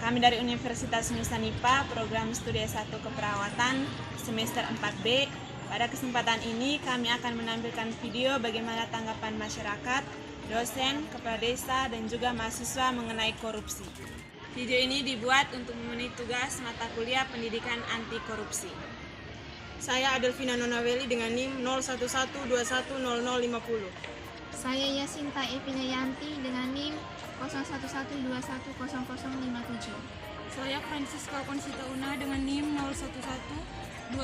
Kami dari Universitas Nusa Nipah, program studi S1 Keperawatan semester 4B. Pada kesempatan ini kami akan menampilkan video bagaimana tanggapan masyarakat, dosen, kepala desa, dan juga mahasiswa mengenai korupsi. Video ini dibuat untuk memenuhi tugas mata kuliah pendidikan anti korupsi. Saya Adelvina Nonaweli dengan NIM 0112100050. Saya Yasinta Evina Yanti dengan NIM 0112100057. Saya Francisca Consita Una dengan NIM 0112100051.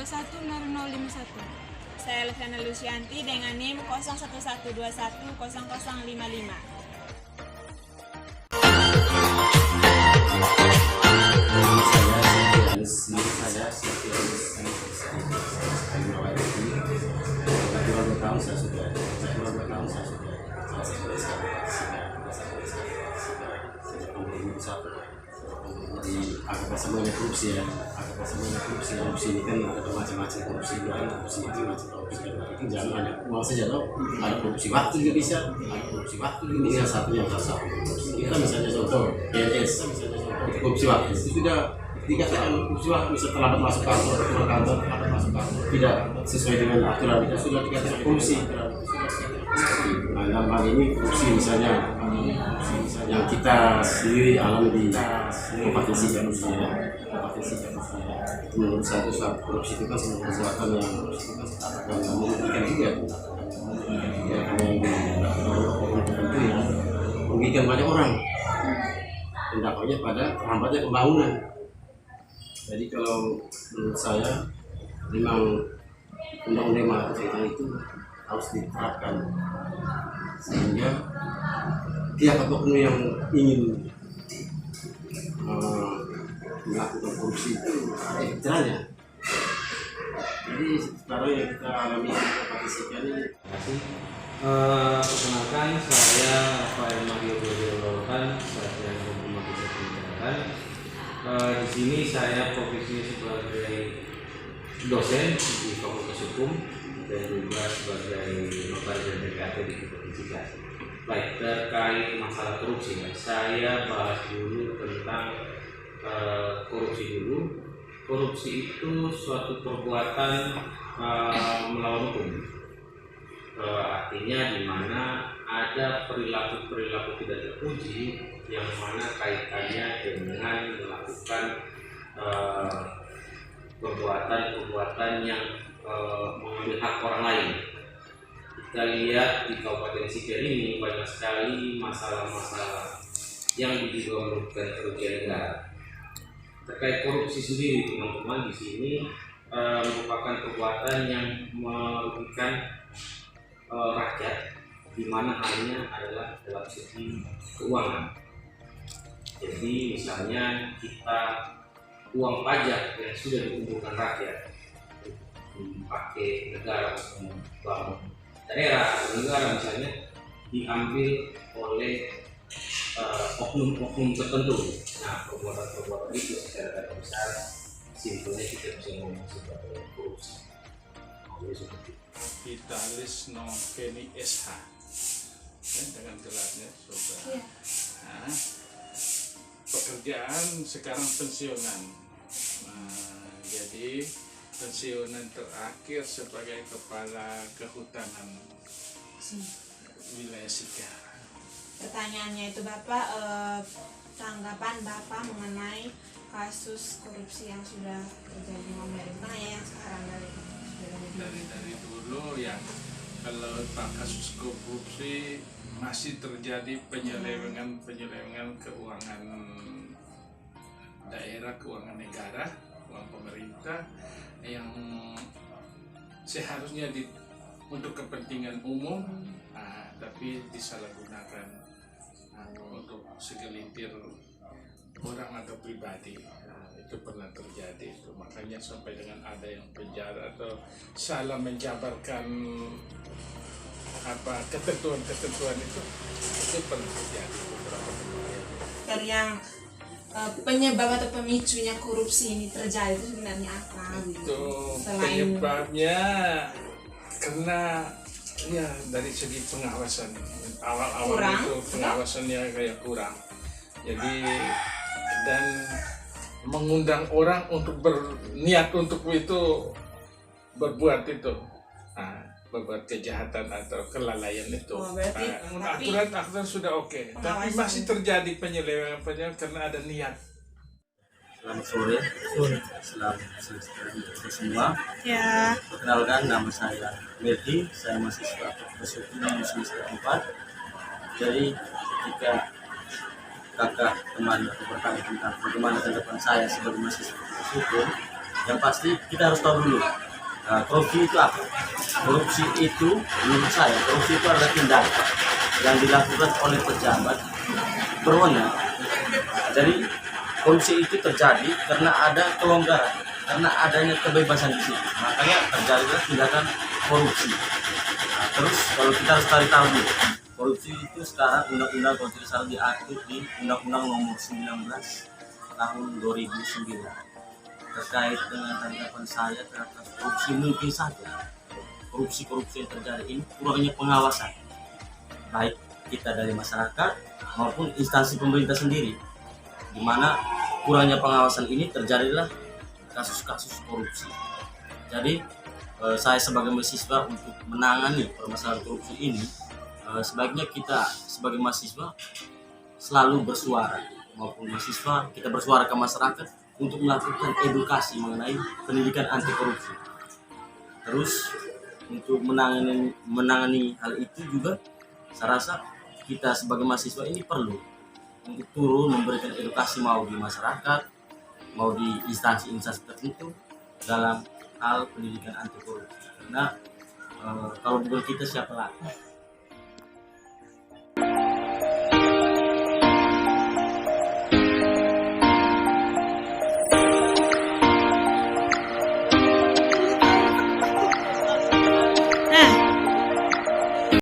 Saya Leviana Lucianti dengan NIM 0112100055. Akibat semuanya korupsi ya, korupsi ini kan ada macam-macam korupsi itu itu jangan hanya uang saja loh, ada korupsi waktu juga bisa, ini salah satunya kita misalnya contoh PNS, korupsi waktu itu sudah dikatakan korupsi waktu, bisa terlambat masuk kantor, tidak sesuai dengan aturan itu sudah dikatakan korupsi. Nah, dalam hal ini korupsi misalnya yang kita sendiri alami di Kabupaten Sika itu menurut saya itu suatu korupsi itu kan sebuah perbuatan yang merugikan juga ya, karena yang tertentu ya merugikan banyak orang dan dampaknya pada terhambatnya pembangunan. Jadi kalau menurut saya memang undang-undang itu harus diterapkan sehingga tiap oknum yang ingin melakukan korupsi itu ada efeknya. Jadi sekarang yang kita alami partisipasi ini. Perkenalkan, saya Rafael Mario Brodolokan, Sarjana Informatika Pendidikan. Di sini saya profesinya sebagai dosen di Fakultas Hukum dan juga sebagai notaris dan DPRT di Kabupaten Sika. Baik, terkait masalah korupsi, saya bahas dulu tentang korupsi dulu. Korupsi itu suatu perbuatan melawan hukum. Artinya di mana ada perilaku-perilaku tidak terpuji yang mana kaitannya dengan melakukan perbuatan-perbuatan yang mengambil hak orang lain. Kita lihat di Kabupaten Sika ini banyak sekali masalah-masalah yang diduga merugikan kerugian negara. Terkait korupsi sendiri, teman-teman, di sini merupakan perbuatan yang merugikan rakyat, di mana halnya adalah dalam segi keuangan. Jadi misalnya kita uang pajak yang sudah dikumpulkan rakyat dipakai negara untuk membangun daerah atau negara misalnya diambil oleh oknum-oknum tertentu. Nah, perbuatan-perbuatan itu secara besar simpelnya kita bisa ngomong sebagai korupsi. Vitalis Nongkeni SH dengan gelarnya saudara. Nah, pekerjaan sekarang pensiunan. Jadi pensiunan terakhir sebagai kepala kehutanan wilayah Sika. Pertanyaannya itu Bapak, tanggapan Bapak mengenai kasus korupsi yang sudah terjadi bukan hanya yang sekarang dari dulu ya, kalau kasus korupsi masih terjadi penyelewengan keuangan daerah, keuangan negara, keuangan pemerintah yang seharusnya untuk kepentingan umum, tapi disalahgunakan untuk segelintir orang atau pribadi. Itu pernah terjadi itu, makanya sampai dengan ada yang penjara atau salah menjabarkan ketentuan itu pernah terjadi beberapa kali. Dari yang penyebab atau pemicunya korupsi ini terjadi itu sebenarnya apa? Itu penyebabnya karena ya dari segi pengawasan awal-awal itu pengawasannya kayak kurang. Jadi dan mengundang orang untuk berniat untuk itu berbuat itu, berbuat kejahatan atau kelalaian itu. Oh, berarti Aturan sudah oke, tapi masih terjadi penyelewengan karena ada niat. Selamat sore, selamat sejahtera semua. Ya. Perkenalkan, nama saya Medi, saya mahasiswa Fakultas semester 4. Jadi ketika kakak teman bertanya tentang bagaimana ke depan saya sebagai mahasiswa hukum, yang pasti kita harus tahu dulu korupsi itu apa. Korupsi itu menurut saya, korupsi itu adalah tindakan yang dilakukan oleh pejabat berwenang. Jadi korupsi itu terjadi karena ada kelonggaran, karena adanya kebebasan di situ. Makanya terjadilah tindakan korupsi. Terus kalau kita harus cari tahu dulu, korupsi itu sekarang undang-undang kalau tidak salah diatur di Undang-Undang Nomor 19 Tahun 2009 terkait dengan tanggapan saya terhadap korupsi. Mungkin saja korupsi yang terjadi ini kurangnya pengawasan, baik kita dari masyarakat maupun instansi pemerintah sendiri, di mana kurangnya pengawasan ini terjadilah kasus-kasus korupsi. Jadi saya sebagai mahasiswa untuk menangani permasalahan korupsi ini, sebaiknya kita sebagai mahasiswa selalu bersuara, maupun mahasiswa kita bersuara ke masyarakat untuk melakukan edukasi mengenai pendidikan anti korupsi. Terus untuk menangani hal itu juga saya rasa kita sebagai mahasiswa ini perlu untuk turun memberikan edukasi, mau di masyarakat, mau di instansi-instansi tertentu dalam hal pendidikan anti korupsi. Karena kalau bukan kita siapa lagi?